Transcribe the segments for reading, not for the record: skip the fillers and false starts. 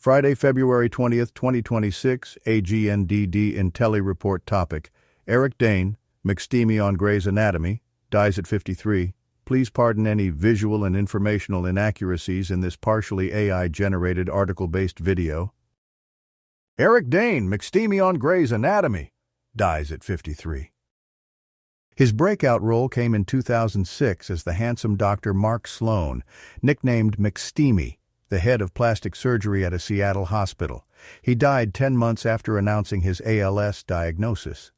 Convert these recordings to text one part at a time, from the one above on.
Friday, February 20th, 2026, AGNDD Intelli Report topic. Eric Dane, McSteamy on Grey's Anatomy, dies at 53. Please pardon any visual and informational inaccuracies in this partially AI-generated article-based video. Eric Dane, McSteamy on Grey's Anatomy, dies at 53. His breakout role came in 2006 as the handsome Dr. Mark Sloan, nicknamed McSteamy, the head of plastic surgery at a Seattle hospital. He died 10 months after announcing his ALS diagnosis.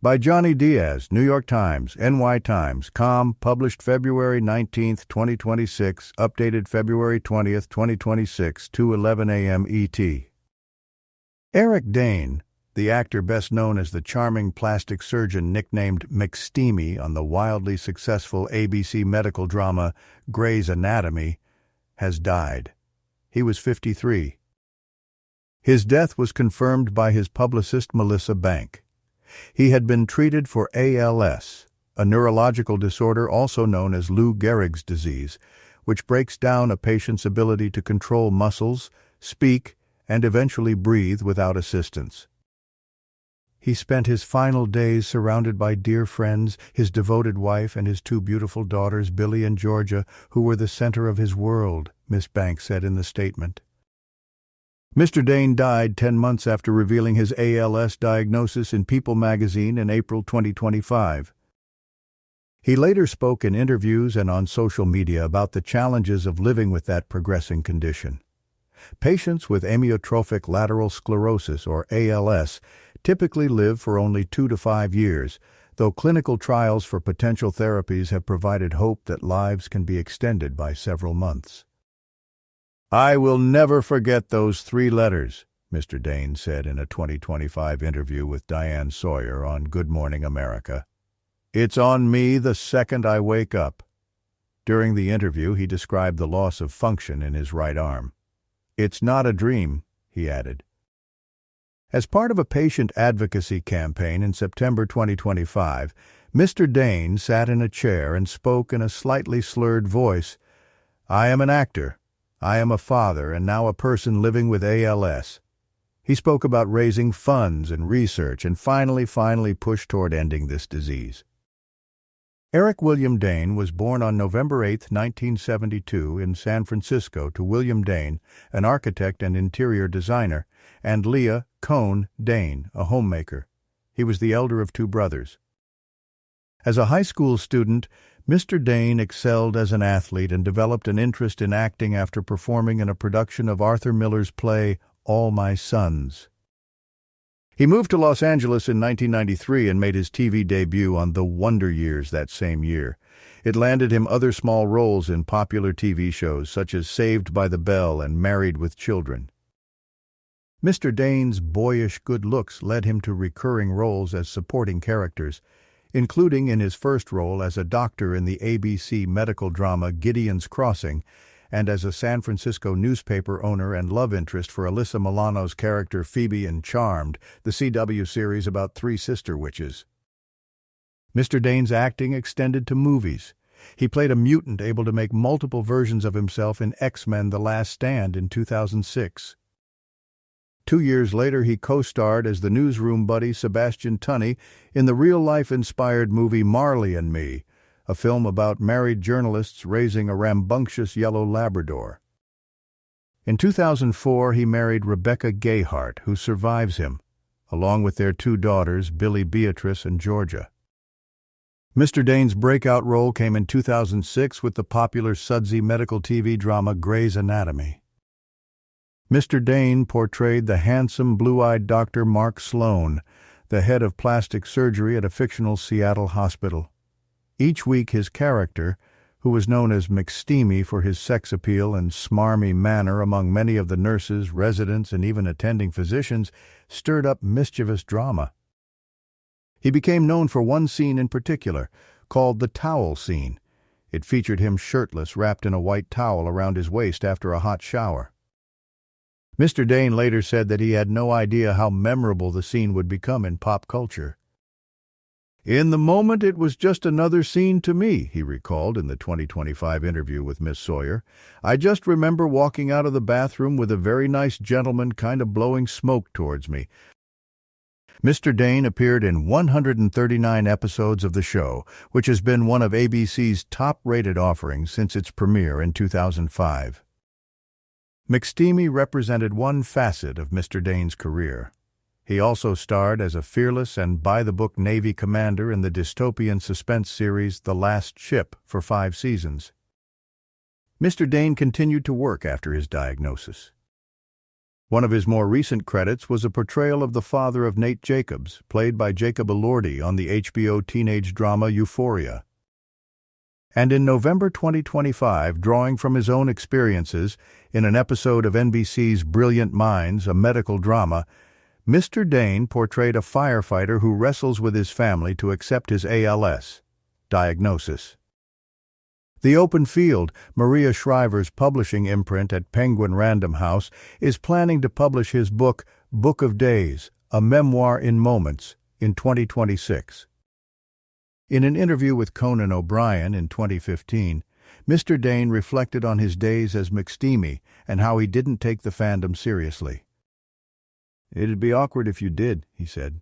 By Johnny Diaz, New York Times, NY Times, com, published February 19, 2026, updated February 20, 2026, 2:11 a.m. ET. Eric Dane, the actor best known as the charming plastic surgeon nicknamed McSteamy on the wildly successful ABC medical drama Grey's Anatomy, has died. He was 53. His death was confirmed by his publicist Melissa Bank. He had been treated for ALS, a neurological disorder also known as Lou Gehrig's disease, which breaks down a patient's ability to control muscles, speak, and eventually breathe without assistance. He spent his final days surrounded by dear friends, his devoted wife and his two beautiful daughters, Billy and Georgia, who were the center of his world, Miss Banks said in the statement. Mr. Dane died 10 months after revealing his ALS diagnosis in People magazine in April 2025. He later spoke in interviews and on social media about the challenges of living with that progressing condition. Patients with amyotrophic lateral sclerosis, or ALS, typically live for only 2 to 5 years, though clinical trials for potential therapies have provided hope that lives can be extended by several months. "I will never forget those 3 letters," Mr. Dane said in a 2025 interview with Diane Sawyer on Good Morning America. "It's on me the second I wake up." During the interview, he described the loss of function in his right arm. "It's not a dream," he added. As part of a patient advocacy campaign in September 2025, Mr. Dane sat in a chair and spoke in a slightly slurred voice. "I am an actor. I am a father and now a person living with ALS." He spoke about raising funds and research and finally pushed toward ending this disease. Eric William Dane was born on November 8, 1972 in San Francisco to William Dane, an architect and interior designer, and Leah Cohn Dane, a homemaker. He was the elder of 2 brothers. As a high school student, Mr. Dane excelled as an athlete and developed an interest in acting after performing in a production of Arthur Miller's play All My Sons. He moved to Los Angeles in 1993 and made his TV debut on The Wonder Years that same year. It landed him other small roles in popular TV shows such as Saved by the Bell and Married with Children. Mr. Dane's boyish good looks led him to recurring roles as supporting characters, including in his first role as a doctor in the ABC medical drama Gideon's Crossing, and as a San Francisco newspaper owner and love interest for Alyssa Milano's character Phoebe in Charmed, the CW series about 3 sister witches. Mr. Dane's acting extended to movies. He played a mutant able to make multiple versions of himself in X-Men: The Last Stand in 2006. 2 years later, he co-starred as the newsroom buddy Sebastian Tunney in the real-life-inspired movie Marley and Me, a film about married journalists raising a rambunctious yellow Labrador. In 2004, he married Rebecca Gayhart, who survives him, along with their 2 daughters, Billy Beatrice and Georgia. Mr. Dane's breakout role came in 2006 with the popular sudsy medical TV drama Grey's Anatomy. Mr. Dane portrayed the handsome, blue-eyed Dr. Mark Sloan, the head of plastic surgery at a fictional Seattle hospital. Each week his character, who was known as McSteamy for his sex appeal and smarmy manner among many of the nurses, residents, and even attending physicians, stirred up mischievous drama. He became known for one scene in particular, called the towel scene. It featured him shirtless, wrapped in a white towel around his waist after a hot shower. Mr. Dane later said that he had no idea how memorable the scene would become in pop culture. "In the moment, it was just another scene to me," he recalled in the 2025 interview with Miss Sawyer. "I just remember walking out of the bathroom with a very nice gentleman kind of blowing smoke towards me." Mr. Dane appeared in 139 episodes of the show, which has been one of ABC's top-rated offerings since its premiere in 2005. McSteamy represented one facet of Mr. Dane's career. He also starred as a fearless and by-the-book Navy commander in the dystopian suspense series The Last Ship for 5 seasons. Mr. Dane continued to work after his diagnosis. One of his more recent credits was a portrayal of the father of Nate Jacobs, played by Jacob Elordi on the HBO teenage drama Euphoria. And in November 2025, drawing from his own experiences in an episode of NBC's Brilliant Minds, a medical drama, Mr. Dane portrayed a firefighter who wrestles with his family to accept his ALS diagnosis. The Open Field, Maria Shriver's publishing imprint at Penguin Random House, is planning to publish his book, Book of Days, a memoir in moments, in 2026. In an interview with Conan O'Brien in 2015, Mr. Dane reflected on his days as McSteamy and how he didn't take the fandom seriously. "It'd be awkward if you did," he said.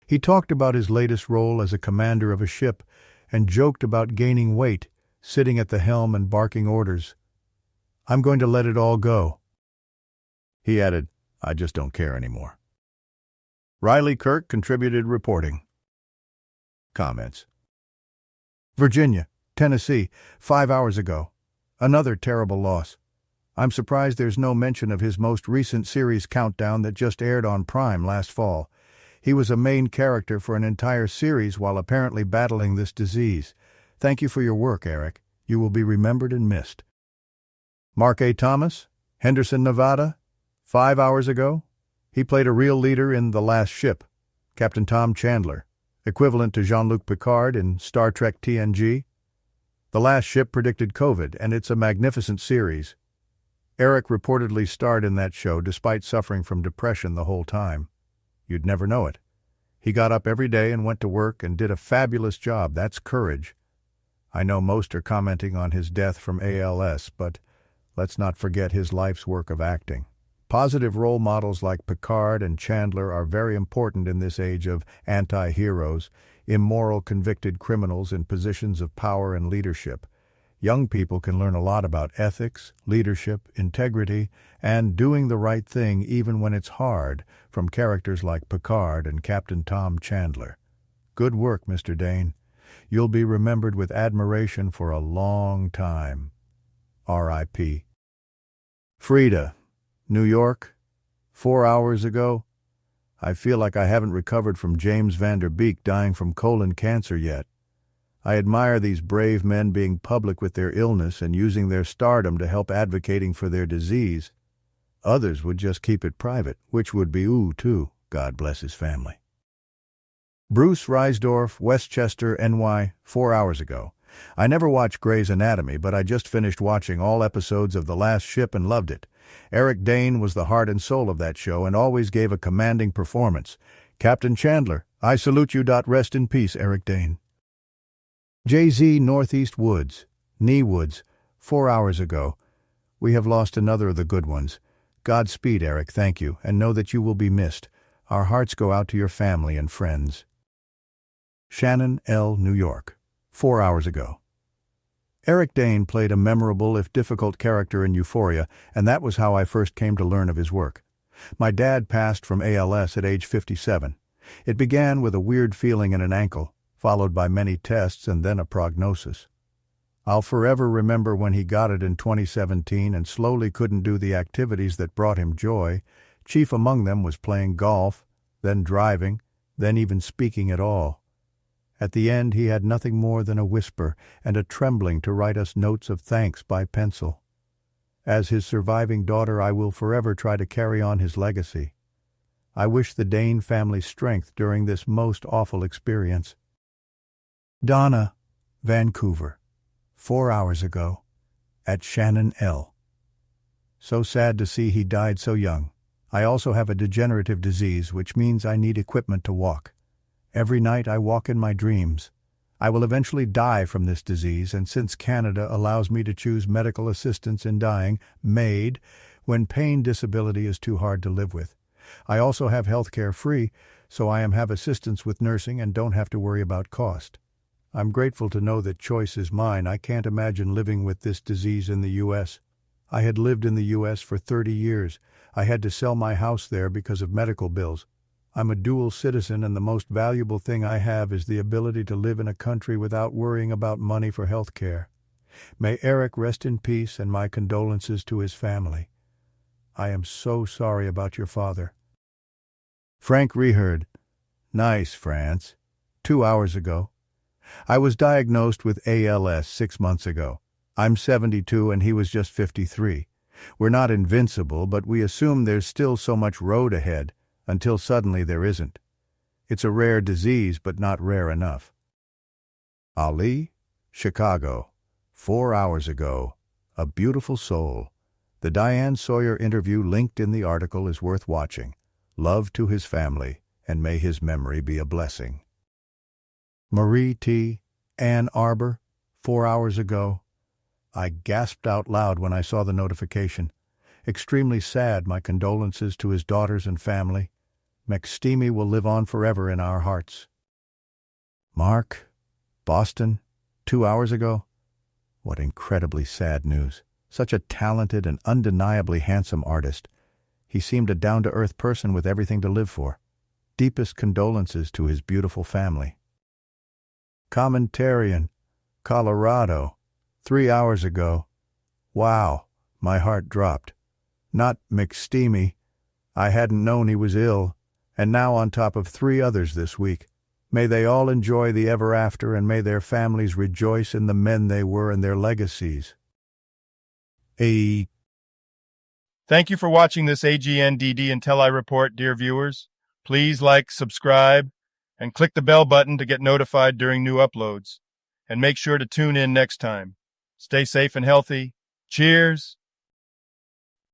He talked about his latest role as a commander of a ship and joked about gaining weight, sitting at the helm and barking orders. "I'm going to let it all go." He added, "I just don't care anymore." Riley Kirk contributed reporting. Comments. Virginia, Tennessee, 5 hours ago. Another terrible loss. I'm surprised there's no mention of his most recent series Countdown that just aired on Prime last fall. He was a main character for an entire series while apparently battling this disease. Thank you for your work, Eric. You will be remembered and missed. Mark A. Thomas, Henderson, Nevada, 5 hours ago. He played a real leader in The Last Ship, Captain Tom Chandler, equivalent to Jean-Luc Picard in Star Trek TNG. The Last Ship predicted COVID, and it's a magnificent series. Eric reportedly starred in that show despite suffering from depression the whole time. You'd never know it. He got up every day and went to work and did a fabulous job. That's courage. I know most are commenting on his death from ALS, but let's not forget his life's work of acting. Positive role models like Picard and Chandler are very important in this age of anti-heroes, immoral convicted criminals in positions of power and leadership. Young people can learn a lot about ethics, leadership, integrity, and doing the right thing even when it's hard from characters like Picard and Captain Tom Chandler. Good work, Mr. Dane. You'll be remembered with admiration for a long time. R.I.P. Frida, New York, 4 hours ago. I feel like I haven't recovered from James Van Der Beek dying from colon cancer yet. I admire these brave men being public with their illness and using their stardom to help advocating for their disease. Others would just keep it private, which would be too. God bless his family. Bruce Reisdorf, Westchester, NY, 4 hours ago. I never watched Grey's Anatomy, but I just finished watching all episodes of The Last Ship and loved it. Eric Dane was the heart and soul of that show and always gave a commanding performance. Captain Chandler, I salute you. Rest in peace, Eric Dane. Jay-Z, Northeast Woods, Knee Woods, 4 hours ago. We have lost another of the good ones. Godspeed, Eric, thank you, and know that you will be missed. Our hearts go out to your family and friends. Shannon L., New York, 4 hours ago. Eric Dane played a memorable, if difficult, character in Euphoria, and that was how I first came to learn of his work. My dad passed from ALS at age 57. It began with a weird feeling in an ankle, followed by many tests and then a prognosis. I'll forever remember when he got it in 2017 and slowly couldn't do the activities that brought him joy. Chief among them was playing golf, then driving, then even speaking at all. At the end, he had nothing more than a whisper and a trembling to write us notes of thanks by pencil. As his surviving daughter, I will forever try to carry on his legacy. I wish the Dane family strength during this most awful experience. Donna, Vancouver, 4 hours ago, at Shannon L. So sad to see he died so young. I also have a degenerative disease, which means I need equipment to walk. Every night I walk in my dreams. I will eventually die from this disease, and since Canada allows me to choose medical assistance in dying, MAID, when pain disability is too hard to live with. I also have health care free, so I have assistance with nursing and don't have to worry about cost. I'm grateful to know that choice is mine. I can't imagine living with this disease in the U.S. I had lived in the U.S. for 30 years. I had to sell my house there because of medical bills. I'm a dual citizen, and the most valuable thing I have is the ability to live in a country without worrying about money for health care. May Eric rest in peace, and my condolences to his family. I am so sorry about your father. Frank Reheard. Nice, France. 2 hours ago. I was diagnosed with ALS 6 months ago. I'm 72 and he was just 53. We're not invincible, but we assume there's still so much road ahead, until suddenly there isn't. It's a rare disease, but not rare enough. Ali, Chicago. 4 hours ago. A beautiful soul. The Diane Sawyer interview linked in the article is worth watching. Love to his family, and may his memory be a blessing. Marie T., Ann Arbor. 4 hours ago. I gasped out loud when I saw the notification. Extremely sad. My condolences to his daughters and family. McSteamy will live on forever in our hearts. Mark, Boston. 2 hours ago. What incredibly sad news. Such a talented and undeniably handsome artist. He seemed a down-to-earth person with everything to live for. Deepest condolences to his beautiful family. Commentarian, Colorado. 3 hours ago. Wow, my heart dropped. Not McSteamy. I hadn't known he was ill, and now on top of 3 others this week. May they all enjoy the ever after, and may their families rejoice in the men they were and their legacies. Thank you for watching this AGNDD Until I Report, dear viewers. Please like, subscribe, and click the bell button to get notified during new uploads. And make sure to tune in next time. Stay safe and healthy. Cheers!